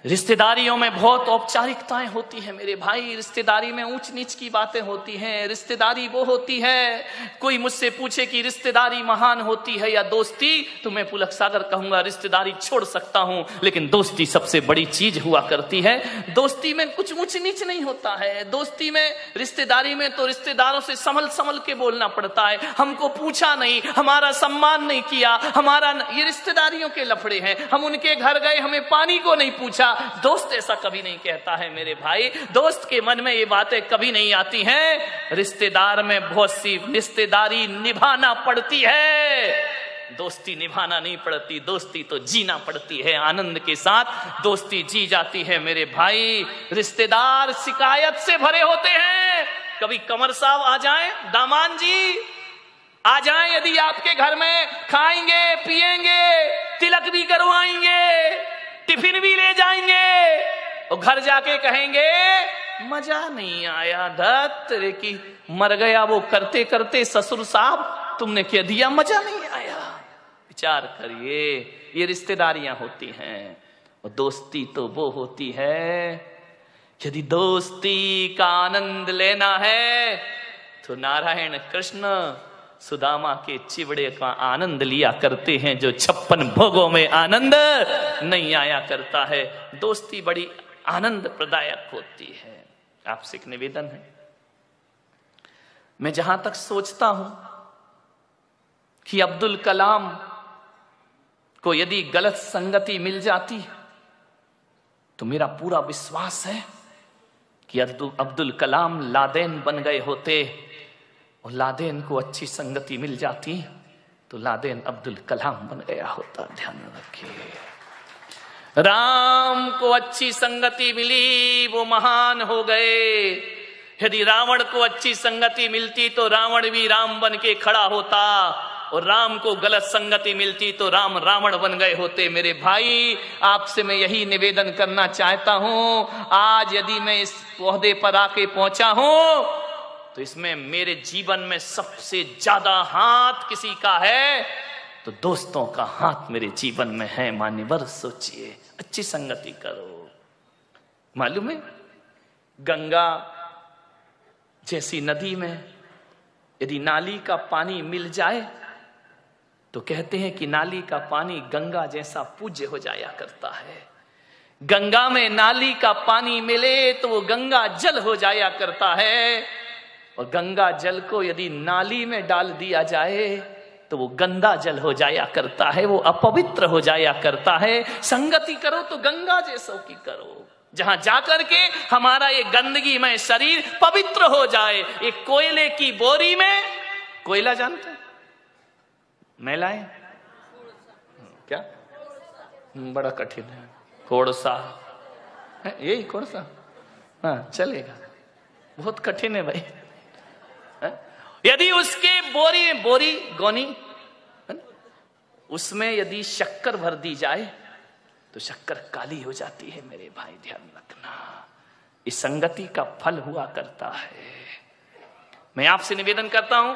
रिश्तेदारियों में बहुत औपचारिकताएं होती हैं मेरे भाई। रिश्तेदारी में ऊंच नीच की बातें होती हैं। रिश्तेदारी वो होती है, कोई मुझसे पूछे कि रिश्तेदारी महान होती है या दोस्ती, तो मैं पुलक सागर कहूंगा रिश्तेदारी छोड़ सकता हूं, लेकिन दोस्ती सबसे बड़ी चीज हुआ करती है। दोस्ती में कुछ ऊंच नीच नहीं होता है। दोस्ती में, रिश्तेदारी में तो रिश्तेदारों से संभल संभल के बोलना पड़ता है। हमको पूछा नहीं, हमारा सम्मान नहीं किया, हमारा, ये रिश्तेदारियों के लफड़े हैं। हम उनके घर गए, हमें पानी को नहीं पूछा। दोस्त ऐसा कभी नहीं कहता है मेरे भाई। दोस्त के मन में ये बातें कभी नहीं आती हैं। रिश्तेदार में बहुत सी रिश्तेदारी निभाना पड़ती है, दोस्ती निभाना नहीं पड़ती। दोस्ती तो जीना पड़ती है, आनंद के साथ दोस्ती जी जाती है मेरे भाई। रिश्तेदार शिकायत से भरे होते हैं। कभी कमर साहब आ जाएं, दामान जी आ जाएं, यदि आपके घर में खाएंगे पिएंगे, तिलक भी करवाएंगे, टिफिन भी ले जाएंगे, और घर जाके कहेंगे मजा नहीं आया, धत रे की मर गया वो करते करते ससुर साहब, तुमने क्या दिया, मजा नहीं आया। विचार करिए, ये रिश्तेदारियां होती हैं। और दोस्ती तो वो होती है, यदि दोस्ती का आनंद लेना है तो नारायण कृष्ण सुदामा के चिवड़े का आनंद लिया करते हैं, जो 56 भोगों में आनंद नहीं आया करता है। दोस्ती बड़ी आनंद प्रदायक होती है। आपसे एक निवेदन है, मैं जहां तक सोचता हूं कि अब्दुल कलाम को यदि गलत संगति मिल जाती तो मेरा पूरा विश्वास है कि अब्दुल कलाम लादेन बन गए होते, और लादेन को अच्छी संगति मिल जाती तो लादेन अब्दुल कलाम बन गया होता। ध्यान रखिए, राम को अच्छी संगति मिली, वो महान हो गए। यदि रावण को अच्छी संगति मिलती तो रावण भी राम बन के खड़ा होता, और राम को गलत संगति मिलती तो राम रावण बन गए होते। मेरे भाई, आपसे मैं यही निवेदन करना चाहता हूं। आज यदि मैं इस ओहदे पर आके पहुंचा हूं तो इसमें मेरे जीवन में सबसे ज्यादा हाथ किसी का है तो दोस्तों का हाथ मेरे जीवन में है। मान्यवर, सोचिए, अच्छी संगति करो। मालूम है, गंगा जैसी नदी में यदि नाली का पानी मिल जाए तो कहते हैं कि नाली का पानी गंगा जैसा पूज्य हो जाया करता है। गंगा में नाली का पानी मिले तो वो गंगा जल हो जाया करता है, और गंगा जल को यदि नाली में डाल दिया जाए तो वो गंदा जल हो जाया करता है, वो अपवित्र हो जाया करता है। संगति करो तो गंगा जैसों की करो, जहां जाकर के हमारा ये गंदगी में शरीर पवित्र हो जाए। एक कोयले की बोरी में, कोयला जानते हैं, मैला है क्या, बड़ा कठिन है, कोड़सा है, यही कोड़सा, हाँ चलेगा, बहुत कठिन है भाई। यदि उसके बोरी गोनी उसमें यदि शक्कर भर दी जाए तो शक्कर काली हो जाती है। मेरे भाई ध्यान रखना, इस संगति का फल हुआ करता है। मैं आपसे निवेदन करता हूं,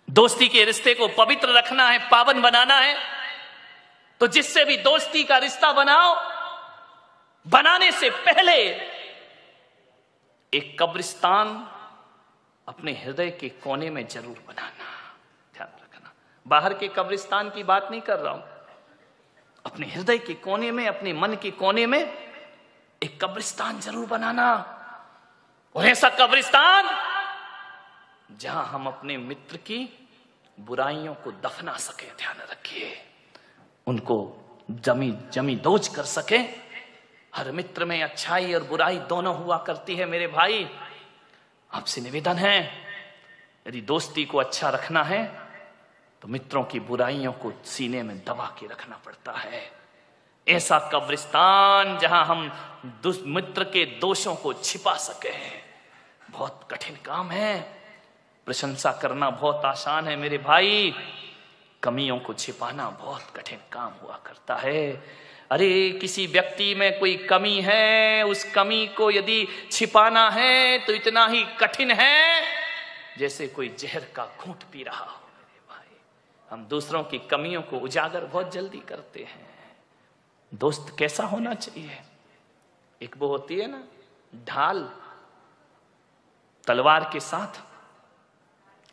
दोस्ती के रिश्ते को पवित्र रखना है, पावन बनाना है, तो जिससे भी दोस्ती का रिश्ता बनाओ, बनाने से पहले एक कब्रिस्तान अपने हृदय के कोने में जरूर बनाना। ध्यान रखना, बाहर के कब्रिस्तान की बात नहीं कर रहा हूं, अपने हृदय के कोने में, अपने मन के कोने में एक कब्रिस्तान जरूर बनाना। और ऐसा कब्रिस्तान जहां हम अपने मित्र की बुराइयों को दफना सके। ध्यान रखिए, उनको जमी दोज कर सके। हर मित्र में अच्छाई और बुराई दोनों हुआ करती है। मेरे भाई, आपसे निवेदन है, यदि दोस्ती को अच्छा रखना है तो मित्रों की बुराइयों को सीने में दबा के रखना पड़ता है। ऐसा कब्रिस्तान जहां हम मित्र के दोषों को छिपा सके, बहुत कठिन काम है। प्रशंसा करना बहुत आसान है मेरे भाई, कमियों को छिपाना बहुत कठिन काम हुआ करता है। अरे किसी व्यक्ति में कोई कमी है, उस कमी को यदि छिपाना है तो इतना ही कठिन है जैसे कोई जहर का घूंट पी रहा हो। मेरे भाई, हम दूसरों की कमियों को उजागर बहुत जल्दी करते हैं। दोस्त कैसा होना चाहिए? एक वो होती है ना ढाल, तलवार के साथ।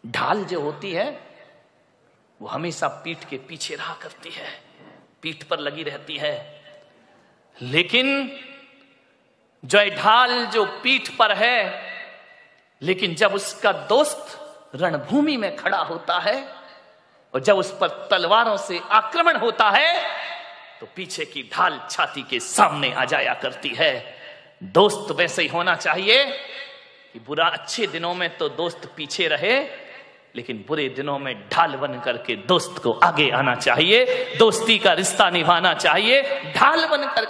ढाल जो होती है वो हमेशा पीठ के पीछे रहा करती है, पीठ पर लगी रहती है। लेकिन जो ढाल जो पीठ पर है, लेकिन जब उसका दोस्त रणभूमि में खड़ा होता है और जब उस पर तलवारों से आक्रमण होता है तो पीछे की ढाल छाती के सामने आ जाया करती है। दोस्त वैसे ही होना चाहिए कि बुरा अच्छे दिनों में तो दोस्त पीछे रहे, लेकिन बुरे दिनों में ढाल बन करके दोस्त को आगे आना चाहिए, दोस्ती का रिश्ता निभाना चाहिए ढाल बनकर।